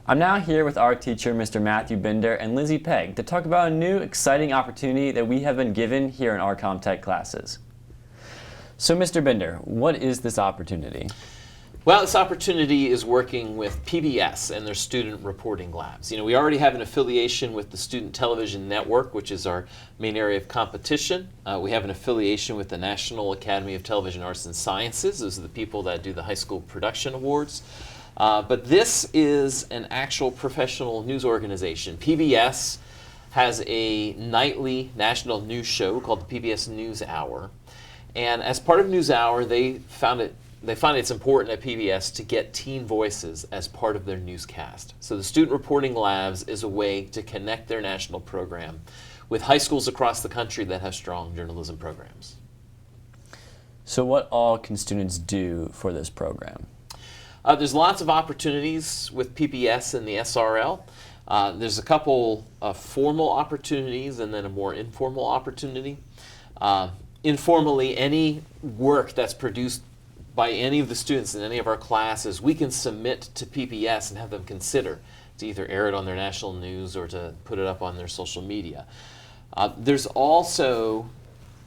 I'm now here with our teacher, Mr. Matthew Binder, and Lizzie Pegg to talk about a new, exciting opportunity that we have been given here in our CommTech classes. So, Mr. Binder, what is this opportunity? Well, this opportunity is working with PBS and their student reporting labs. We already have an affiliation with the Student Television Network, which is our main area of competition. We have an affiliation with the National Academy of Television Arts and Sciences. Those are the people that do the high school production awards. But this is an actual professional news organization. PBS has a nightly national news show called the PBS News Hour. And as part of News Hour, they find it's important at PBS to get teen voices as part of their newscast. So the Student Reporting Labs is a way to connect their national program with high schools across the country that have strong journalism programs. So what all can students do for this program? There's lots of opportunities with PBS and the SRL. There's a couple of formal opportunities and then a more informal opportunity. Informally, any work that's produced by any of the students in any of our classes, we can submit to PBS and have them consider to either air it on their national news or to put it up on their social media. There's also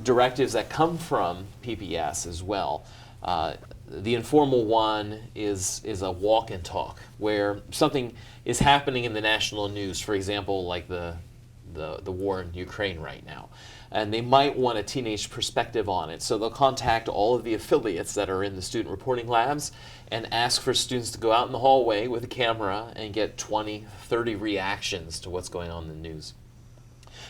directives that come from PBS as well. The informal one is a walk and talk, where something is happening in the national news, for example, like the war in Ukraine right now. And they might want a teenage perspective on it. So they'll contact all of the affiliates that are in the student reporting labs and ask for students to go out in the hallway with a camera and get 20, 30 reactions to what's going on in the news.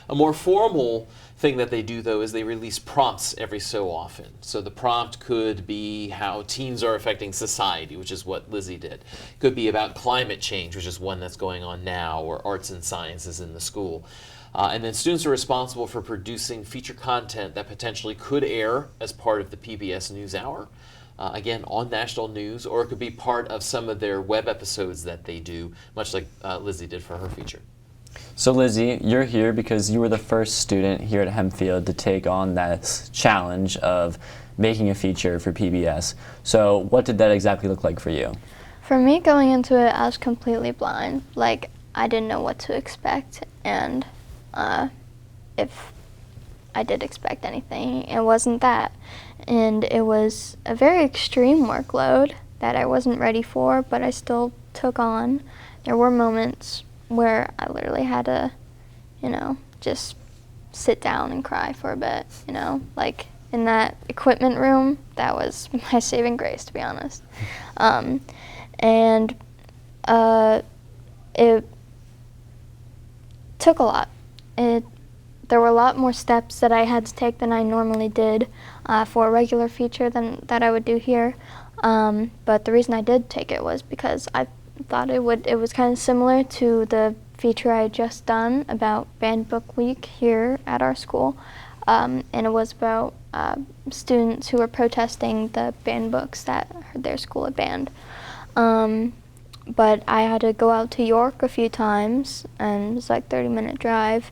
A more formal thing that they do, though, is they release prompts every so often. So the prompt could be how teens are affecting society, which is what Lizzie did. It could be about climate change, which is one that's going on now, or arts and sciences in the school. And then students are responsible for producing feature content that potentially could air as part of the PBS NewsHour, again, on national news, or it could be part of some of their web episodes that they do, much like Lizzie did for her feature. So Lizzie, you're here because you were the first student here at Hempfield to take on that challenge of making a feature for PBS. So what did that exactly look like for you? For me, going into it, I was completely blind. Like, I didn't know what to expect, and if I did expect anything, it wasn't that. And it was a very extreme workload that I wasn't ready for, but I still took on. There were moments where I literally had to, just sit down and cry for a bit, like in that equipment room. That was my saving grace, to be honest. It took a lot. There were a lot more steps that I had to take than I normally did for a regular feature that I would do here. But the reason I did take it was because I thought it was kind of similar to the feature I had just done about Band Book Week here at our school. And it was about students who were protesting the banned books that their school had banned. But I had to go out to York a few times, and it was like a 30-minute drive.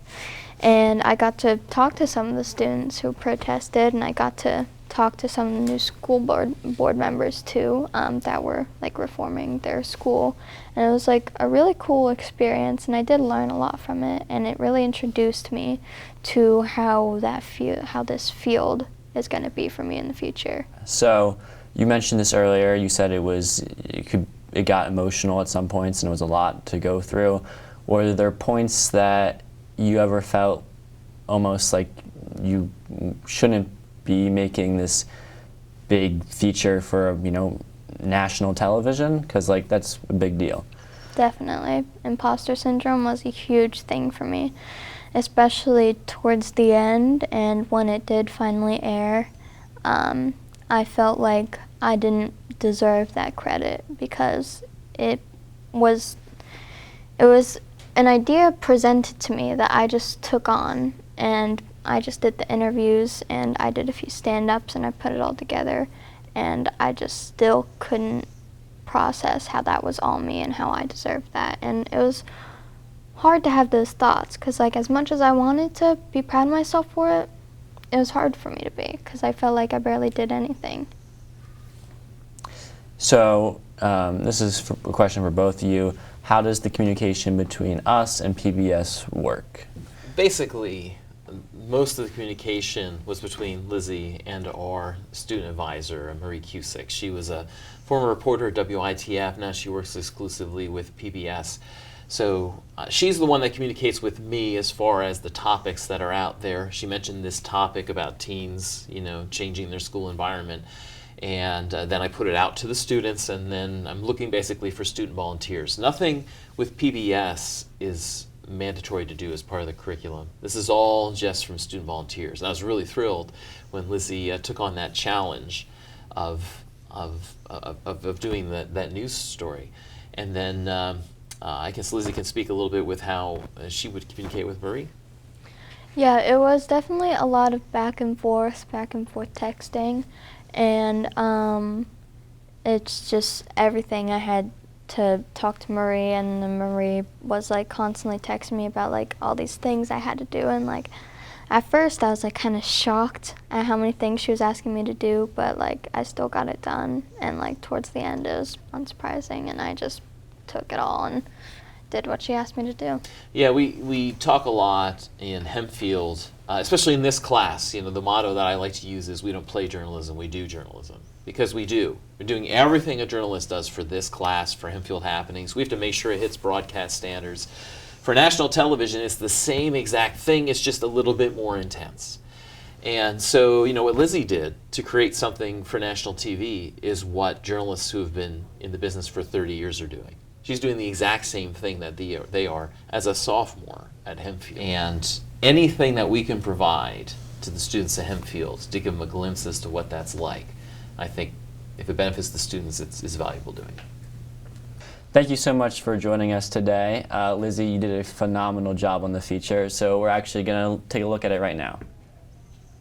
And I got to talk to some of the students who protested, and I got to talk to some of the new school board members too, that were like reforming their school. And it was like a really cool experience, and I did learn a lot from it, and it really introduced me to how this field is going to be for me in the future. So you mentioned this earlier. You said it got emotional at some points and it was a lot to go through. Were there points that you ever felt almost like you shouldn't be making this big feature for national television? Because that's a big deal. Definitely. Imposter syndrome was a huge thing for me, especially towards the end, and when it did finally air, I felt like I didn't deserve that credit because it was an idea presented to me that I just took on, and I just did the interviews, and I did a few stand-ups, and I put it all together, and I just still couldn't process how that was all me and how I deserved that. And it was hard to have those thoughts because, as much as I wanted to be proud of myself for it, it was hard for me to be because I felt like I barely did anything. So this is a question for both of you. How does the communication between us and PBS work? Basically, most of the communication was between Lizzie and our student advisor, Marie Cusick. She was a former reporter at WITF. Now she works exclusively with PBS. So she's the one that communicates with me as far as the topics that are out there. She mentioned this topic about teens, changing their school environment. And then I put it out to the students, and then I'm looking basically for student volunteers. Nothing with PBS is mandatory to do as part of the curriculum. This is all just from student volunteers. And I was really thrilled when Lizzie took on that challenge of doing that news story. And then I guess Lizzie can speak a little bit with how she would communicate with Marie. Yeah, it was definitely a lot of back and forth texting, and it's just everything. I had to talk to Marie, and then Marie was like constantly texting me about like all these things I had to do, and like at first I was like kind of shocked at how many things she was asking me to do, but like I still got it done, and like towards the end it was unsurprising, and I just took it all and did what she asked me to do. Yeah, we talk a lot in Hempfield, especially in this class. The motto that I like to use is we don't play journalism, we do journalism. Because we do. We're doing everything a journalist does for this class, for Hempfield Happenings. We have to make sure it hits broadcast standards. For national television, it's the same exact thing, it's just a little bit more intense. And so, what Lizzie did to create something for national TV is what journalists who have been in the business for 30 years are doing. She's doing the exact same thing that they are as a sophomore at Hempfield. And anything that we can provide to the students at Hempfield to give them a glimpse as to what that's like, I think if it benefits the students, it's valuable doing it. Thank you so much for joining us today. Lizzie, you did a phenomenal job on the feature, so we're actually going to take a look at it right now.